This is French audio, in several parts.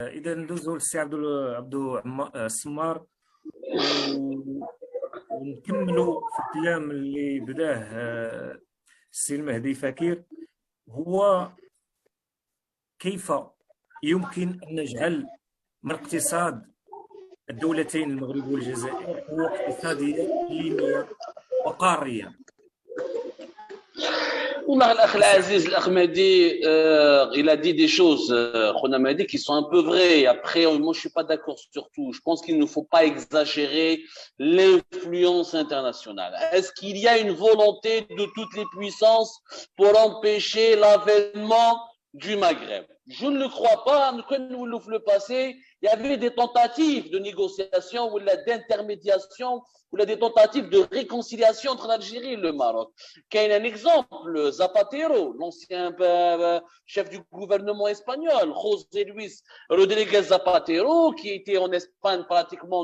إذا ندوزو للسي السمار ونكملوا في الكلام اللي بداه السي المهدي فكير. هو كيف يمكن أن نجعل من اقتصاد الدولتين المغرب والجزائر قوة اقتصادية إقليمية وقارية؟ والله الأخ العزيز الأخ مهدي il a dit des choses خونا مهدي qui sont un peu vraies. Après moi je suis pas d'accord sur tout. Je pense qu'il ne faut pas exagérer l'influence internationale. Est-ce qu'il y a une volonté de toutes les puissances pour empêcher l'avènement du Maghreb? Je ne le crois pas. Quand le passé, il y avait des tentatives de négociation ou d'intermédiation ou des tentatives de réconciliation entre l'Algérie et le Maroc. Qu'il y a un exemple, Zapatero, l'ancien chef du gouvernement espagnol, José Luis Rodríguez Zapatero, qui était en Espagne pratiquement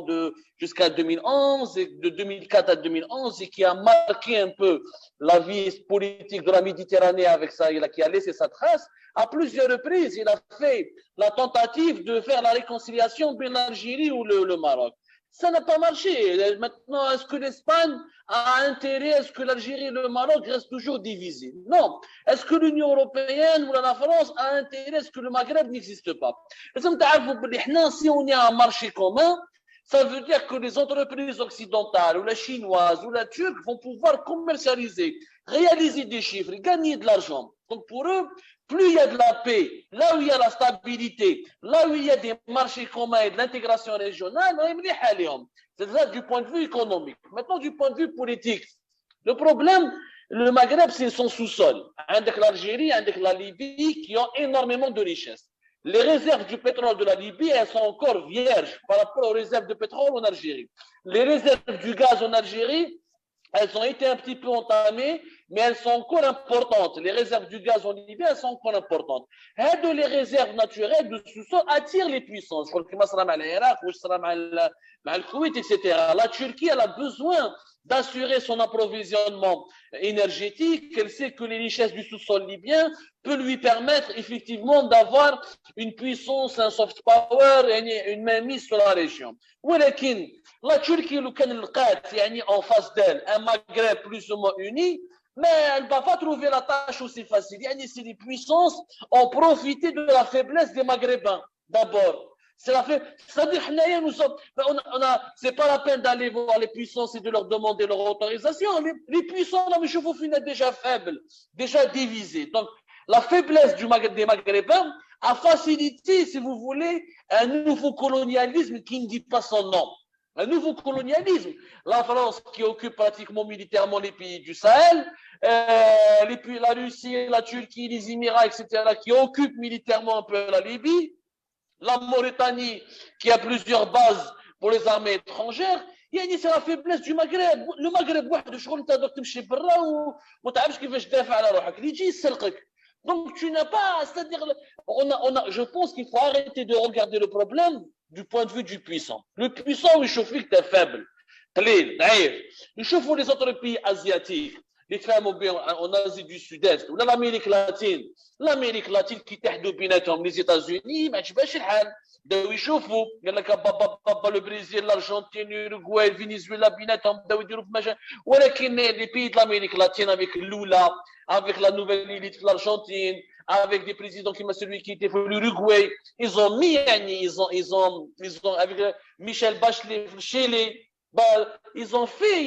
jusqu'à 2011, et de 2004 à 2011, et qui a marqué un peu la vie politique de la Méditerranée avec ça, qui a laissé sa trace. À plusieurs reprises, il a fait la tentative de faire la réconciliation entre l'Algérie ou le Maroc. Ça n'a pas marché. Maintenant, est-ce que l'Espagne a intérêt, est-ce que l'Algérie et le Maroc restent toujours divisés? Non. Est-ce que l'Union européenne ou la France a intérêt, est-ce que le Maghreb n'existe pas? Si on a un marché commun, ça veut dire que les entreprises occidentales ou la chinoise ou la turque vont pouvoir commercialiser, réaliser des chiffres, gagner de l'argent. Donc pour eux, plus il y a de la paix, là où il y a la stabilité, là où il y a des marchés communs et de l'intégration régionale, c'est ça du point de vue économique. Maintenant, du point de vue politique, le problème, le Maghreb, c'est son sous-sol. Avec l'Algérie, avec la Libye, qui ont énormément de richesses. Les réserves du pétrole de la Libye, elles sont encore vierges par rapport aux réserves de pétrole en Algérie. Les réserves du gaz en Algérie, elles ont été un petit peu entamées, mais elles sont encore importantes. Les réserves du gaz en Libye, elles sont encore importantes. Les réserves naturelles de sous-sol attirent les puissances. Je crois que l'Irak, le Koweït, etc. La Turquie, elle a besoin d'assurer son approvisionnement énergétique. Elle sait que les richesses du sous-sol libyen peuvent lui permettre effectivement d'avoir une puissance, un soft power, une mainmise sur la région. ولكن la Turquie, لو كان لقات en face d'elle un Maghreb plus ou moins uni, mais elle ne va pas trouver la tâche aussi facile. Si les puissances ont profité de la faiblesse des Maghrébins, d'abord. C'est-à-dire, c'est pas la peine d'aller voir les puissances et de leur demander leur autorisation. Les puissants, non, mais je vous finis déjà faibles, déjà divisés. Donc, la faiblesse des Maghrébins a facilité, si vous voulez, un nouveau colonialisme qui ne dit pas son nom. Un nouveau colonialisme. La France qui occupe pratiquement militairement les pays du Sahel, la Russie, la Turquie, les Émirats, etc., qui occupent militairement un peu la Libye, la Mauritanie qui a plusieurs bases pour les armées étrangères. C'est la faiblesse du Maghreb. Le Maghreb, donc tu n'as pas, c'est-à-dire, je pense qu'il faut arrêter de regarder le problème du point de vue du puissant. Le puissant, il chauffe que tu es faible. Il chauffe les autres pays asiatiques. Les femmes en Asie du Sud-Est ou l'Amérique latine. L'Amérique latine qui تحدوا بيناتهم les États-Unis ما عجبهاش الحال. بداو يشوفوا قال لك بابا le Brésil, l'Argentine, l'Uruguay, le Venezuela بيناتهم بداو يديروا في مجال. ولكن les pays de l'Amérique latine avec Lula, avec la nouvelle élite de l'Argentine, avec des présidents comme celui qui était pour l'Uruguay, ils ont mis avec Michel Bachelet, Chile, ils ont fait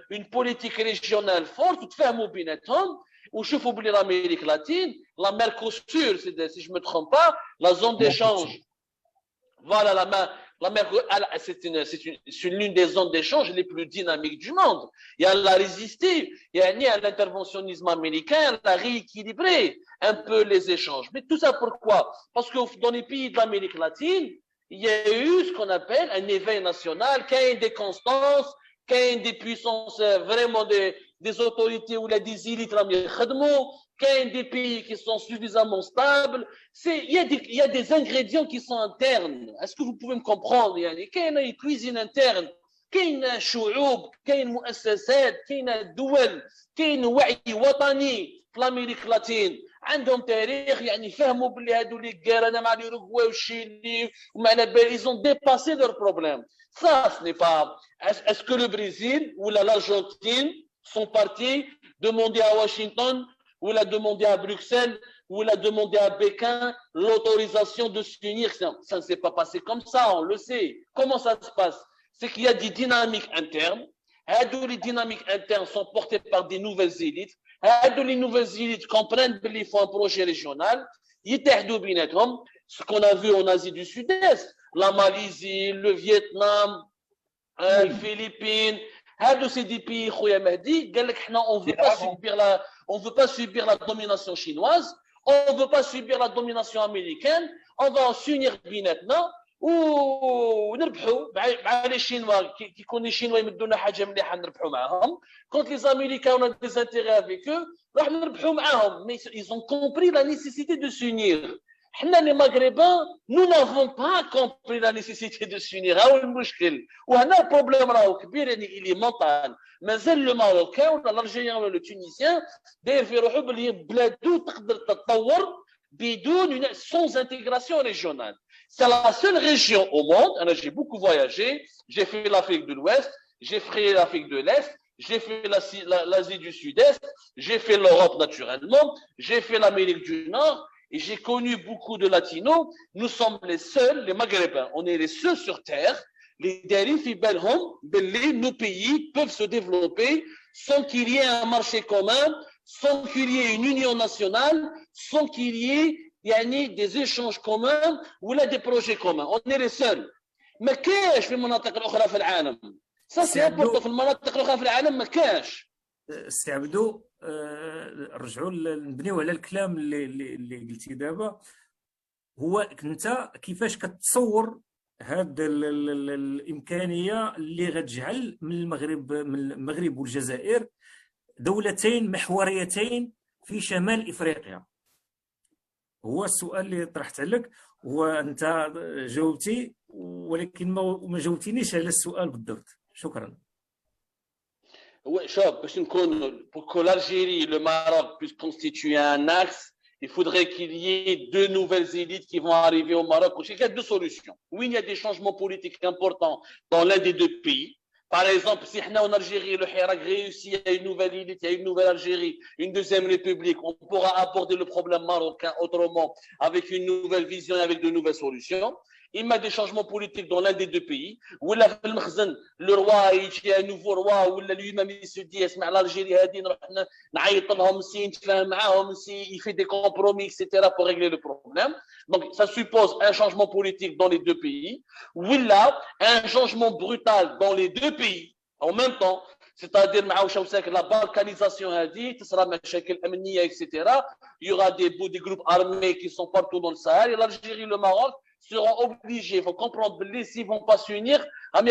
une politique régionale forte, تفاهموا بيناتهم وشوفوا بلي l'Amérique latine, la Mercosur, si je ne me trompe pas, la zone d'échange. Voilà, c'est l'une des zones d'échange les plus dynamiques du monde. Et elle a résisté, à l'interventionnisme américain, elle a rééquilibré un peu les échanges. Mais tout ça pourquoi? Parce que dans les pays de l'Amérique latine, il y a eu ce qu'on appelle un éveil national, qui a des constances, qui a des puissances, vraiment des autorités ou des élites, qui a des pays qui sont suffisamment stables. Il y a des ingrédients qui sont internes. Est-ce que vous pouvez me comprendre? Il y a une cuisine interne. كاين شعوب كاين مؤسسات كاين دول كاين وعي وطني في الامريك اللاتين عندهم تاريخ يعني فهموا باللي هادو لي كار انا مع l'Uruguay والشيلي ومع ils ont dépassé leurs problèmes. Ça, ce n'est pas. Est-ce que le Brésil ou l'Argentine sont partis demander à Washington ou la demander à Bruxelles ou la demander à Pékin l'autorisation de s'unir? Ça ne s'est pas passé comme ça, on le sait. Comment ça se passe? C'est qu'il y a des dynamiques internes. Les dynamiques internes sont portées par des nouvelles élites. Les nouvelles élites comprennent qu'il faut un projet régional. Ce qu'on a vu en Asie du Sud-Est, la Malaisie, le Vietnam, les Philippines, c'est des pays, on ne veut pas subir la domination chinoise, on ne veut pas subir la domination américaine, on va s'unir maintenant. ونربحوا مع لي شينوا كي يكون لي شينوا يمدوا لنا حاجه مليحه نربحوا معاهم كونت لي زاميريكان on a des intérêts avec eux راح نربحوا معاهم mais ils ont compris la nécessité de s'unir. حنا لي مغربان nous n'avons pas compris la nécessité de s'unir. هاو المشكل وهنا البروبليم راهو كبير يعني اللي مونطان مازال لو ماروكان ولا الالجيريان ولا التونسيان داير في روحو بلي بلادو تقدر تتطور بدون sans intégration régionale. C'est la seule région au monde. J'ai beaucoup voyagé. J'ai fait l'Afrique de l'Ouest, j'ai fait l'Afrique de l'Est, j'ai fait l'Asie du Sud-Est, j'ai fait l'Europe naturellement, j'ai fait l'Amérique du Nord et j'ai connu beaucoup de latinos. Nous sommes les seuls, les Maghrébins, on est les seuls sur Terre. Les dérives, nos pays peuvent se développer sans qu'il y ait un marché commun, sans qu'il y ait une union nationale, sans qu'il y ait يعني des échanges communs ولا des projets communs. On est les seuls. ما كاش في المناطق الاخرى في العالم. Ça c'est important. في المناطق الاخرى في العالم ما كاش. سي عبدو رجعوا نبنيو على الكلام اللي قلتي دابا. هو انت كيفاش كتصور هاد الامكانيه اللي غتجعل من المغرب والجزائر دولتين محوريتين في شمال افريقيا؟ هو السؤال اللي طرحت لك وانت جاوبتي ولكن ما جاوبتينيش على السؤال بالضبط. شكرا. شوف باش نكون pour que l'Algérie et le Maroc puissent constituer un axe, il faudrait qu'il y ait deux nouvelles élites qui vont arriver au Maroc. Il y a deux solutions. Oui, il y a des changements politiques importants dans l'un des deux pays. Par exemple, si en Algérie, le Hirak réussit, il y a une nouvelle élite, il y a une nouvelle Algérie, une deuxième république, on pourra aborder le problème marocain autrement, avec une nouvelle vision et avec de nouvelles solutions. Il y a des changements politiques dans l'un des deux pays. Ou là, le roi, il y a un nouveau roi, ou là, lui-même, il se dit, l'Algérie, il fait des compromis, etc., pour régler le problème. Donc, ça suppose un changement politique dans les deux pays. Ou là, un changement brutal dans les deux pays en même temps. C'est-à-dire, la balkanisation, etc. Il y aura des groupes armés qui sont partout dans le Sahel. Et l'Algérie, le Maroc seront obligés, il faut comprendre, s'ils ne vont pas s'unir, je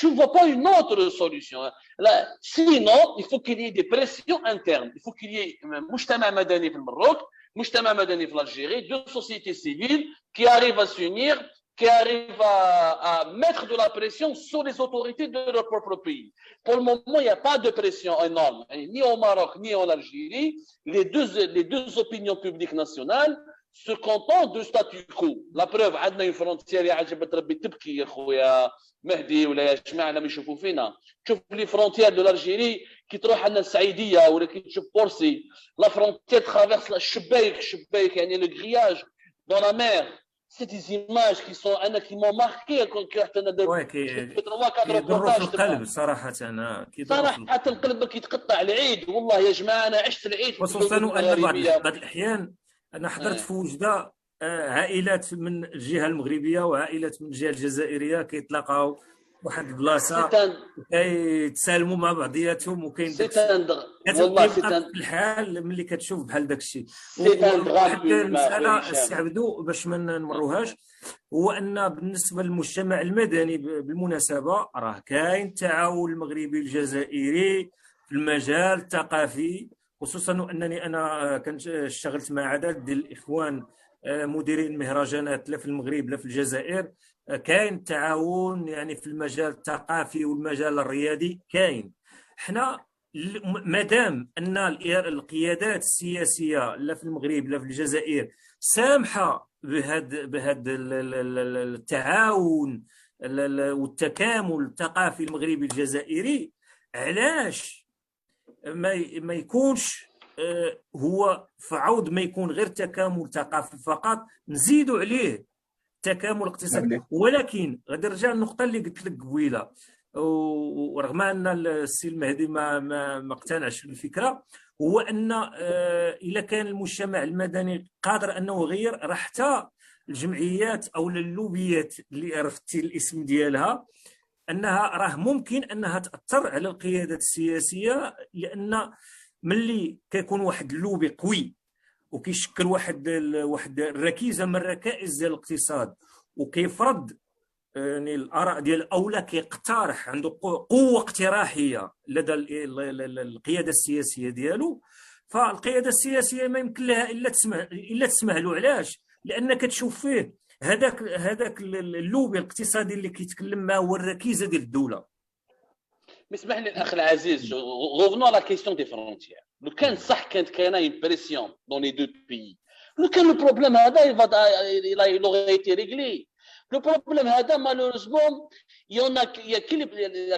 ne vois pas une autre solution. Sinon, il faut qu'il y ait des pressions internes. Il faut qu'il y ait Mujtama Madani au Maroc, Mujtama Madani en Algérie, deux sociétés civiles qui arrivent à s'unir, qui arrivent à mettre de la pression sur les autorités de leur propre pays. Pour le moment, il n'y a pas de pression énorme, ni au Maroc, ni en Algérie. Les deux opinions publiques nationales se contentent de statu quo. La preuve, on a une frontière, مهدي ولا يا جماعه لما يشوفوا فينا شوف لي فرونتيير دو l'Algérie كي تروح عندنا السعيديه ولا كي تشوف بورسي لا فرونتيير ترافيرس الشبايك يعني لو غرياج دون لا مير. C'est des images qui m'ont marqué quand كيضروا القلب صراحة. صراحة القلب كيتقطع العيد. والله يا جماعة أنا عشت العيد خصوصا أن بعض الأحيان أنا حضرت في وجدة عائلات من الجهة المغربية وعائلات من الجهة الجزائرية كيتلاقاو واحد البلاصة كيتسالموا مع بعضياتهم وكاين والله في الحال ملي كتشوف بحال داك الشيء. واحد المسألة استعبدوا باش ما نمروهاش هو أن بالنسبة للمجتمع المدني بالمناسبة راه كاين التعاون المغربي الجزائري في المجال الثقافي، خصوصا أنني أنا كنت اشتغلت مع عدد ديال الإخوان مديرين مهرجانات لا في المغرب لا في الجزائر. كاين تعاون يعني في المجال الثقافي والمجال الرياضي كاين. حنا مادام ان القيادات السياسيه لا في المغرب لا في الجزائر سامحه بهذا التعاون والتكامل الثقافي المغربي الجزائري، علاش ما يكونش هو فعوض ما يكون غير تكامل ثقافي فقط نزيدوا عليه تكامل اقتصادي؟ ولكن غادي نرجع للنقطه اللي قلت لك قبيله، ورغم ان السي المهدي ما اقتنعش بالفكره، هو ان اذا كان المجتمع المدني قادر انه يغير، راه حتى الجمعيات او اللوبيات اللي عرفتي الاسم ديالها انها راه ممكن انها تاثر على القيادات السياسيه، لان ملي كيكون واحد اللوبي قوي وكيشكل واحد الركيزه من ركائز ديال الاقتصاد وكيفرض يعني الاراء ديال اولا كيقترح، عنده قوه اقتراحيه لدى القياده السياسيه ديالو، فالقياده السياسيه ما يمكن لها الا تسمح له. علاش؟ لانك تشوف فيه هذاك اللوبي الاقتصادي اللي كيتكلم ما هو الركيزه ديال الدوله. اسمح لي الاخ العزيز، revenons à la question des frontières. لو كان صح كانت كاينه une pression dans les deux pays، لو كان le problème هذا il aurait été réglé. Le problème, malheureusement, il y a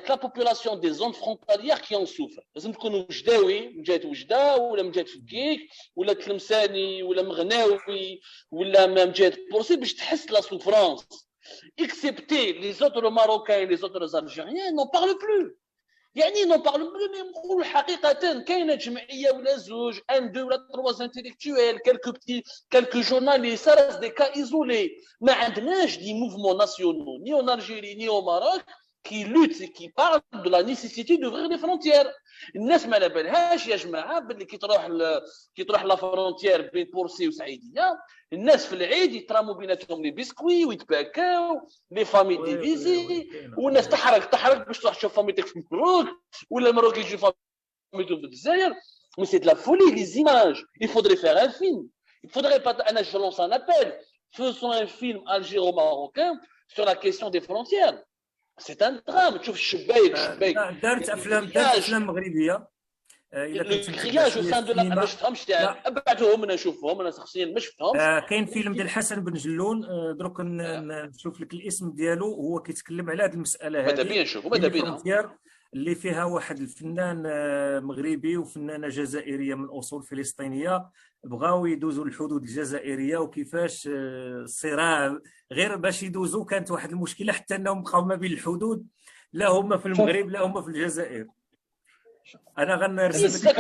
que la population des zones frontalières qui en souffre. لازم تكونوا وجداوي، مجات وجده ولا مجات فكيك ولا تلمساني ولا مغناوي ولا مجات بورسي باش تحس لا souffrance. Excepté les autres Marocains et les autres Algériens n'en parlent plus. يعني n'en parlent plus. mais نقولوا حقيقة كاينة جمعية ولا زوج، un, deux ولا trois intellectuels, quelques journalistes, ça reste des cas isolés. ما عندناش des mouvements nationaux ni en Algérie ni au Maroc qui luttent et qui parlent de la nécessité d'ouvrir les frontières. الناس ما على بالهاش يا جماعة باللي كي تروح لا فرونتيير بين بورسي وسعيدية، الناس في العيد يتراموا بيناتهم لي بسكوي ويتباكاو لي فامي ديفيزي، والناس تحرق باش تروح تشوف فاميتك في المغرب ولا المغرب يجي فاميتو في الجزائر. Mais c'est de la folie, les images. Il faudrait faire un film. Il faudrait pas. Je lance un appel. Faisons un film algéro-marocain sur la question des frontières. C'est un drame. تشوف الشبايك دارت افلام مغربيه الكرياج وسان دو ما شفتهمش، ابعثوهم انا نشوفهم، انا شخصيا ما شفتهمش. كاين فيلم ديال حسن بن جلون، دروك نشوف لك الاسم ديالو، هو كيتكلم على هذه المساله هذه. ماذا بيا نشوفوا، ماذا بينا اللي فيها واحد الفنان مغربي وفنانه جزائريه من اصول فلسطينيه بغاو يدوزوا الحدود الجزائريه، وكيفاش الصراع غير باش يدوزوا كانت واحد المشكله حتى انهم بقاو ما بين الحدود، لا هما في المغرب لا هما في الجزائر. انا غنرسم لك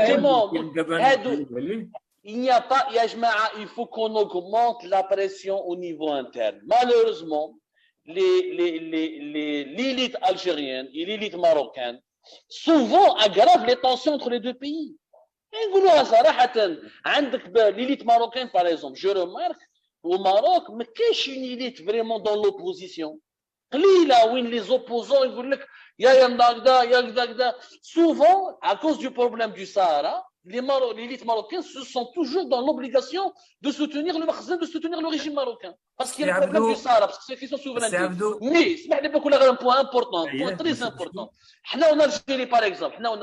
Il n'y a pas, يا جماعة, il faut qu'on augmente la pression au niveau interne. Malheureusement, l'élite algérienne et l'élite marocaine souvent aggravent les tensions entre les deux pays. نقولوها صراحة، عندك l'élite marocaine par exemple, je remarque au Maroc ما كاينش une élite vraiment dans l'opposition. قليلة وين les opposants يقول لك يا مداكدا يا كذا. Souvent à cause du problème du Sahara, l'élite marocaine se sent toujours dans l'obligation de soutenir de soutenir le régime marocain. Parce qu'il y a le problème du Sahara, parce que c'est une question de souveraineté. Mais, c'est un point important, un point très important. Nous, en Algérie, par exemple, on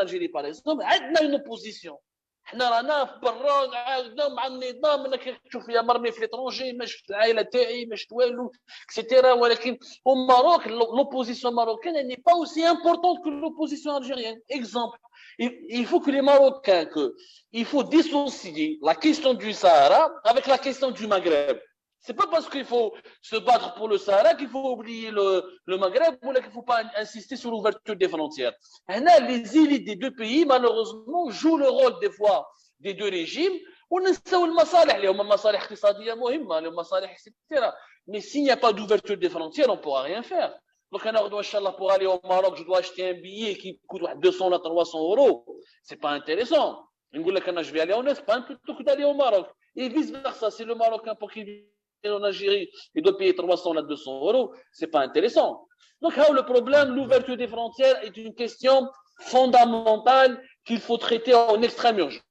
a une opposition. حنا رانا في برا قاعدين مع النظام، انك تشوف فيها مرمي في ليترونجي، ما شفت العائله تاعي ما شفت والو اكسيتيرا. ولكن au Maroc l'opposition marocaine elle n'est pas aussi importante que l'opposition algérienne. Exemple, il faut que les Marocains il faut dissocier la question du Sahara avec la question du Maghreb. C'est pas parce qu'il faut se battre pour le Sahara qu'il faut oublier le Maghreb, ou qu'il ne faut pas insister sur l'ouverture des frontières. Les élites des deux pays, malheureusement, jouent le rôle des fois des deux régimes. ونسوا المصالح اللي هما مصالح اقتصادية مهمة، اللي هما مصالح etc. Mais s'il n'y a pas d'ouverture des frontières, on ne pourra rien faire. Donc, pour aller au Maroc, je dois acheter un billet qui coûte 200 à 300 euros. C'est pas intéressant. Je vais aller en Espagne plutôt que d'aller au Maroc. Et vice versa, c'est le Marocain pour qu'il en Algérie, il doit payer 300 à 200 euros, c'est pas intéressant. Donc, le problème, l'ouverture des frontières est une question fondamentale qu'il faut traiter en extrême urgence.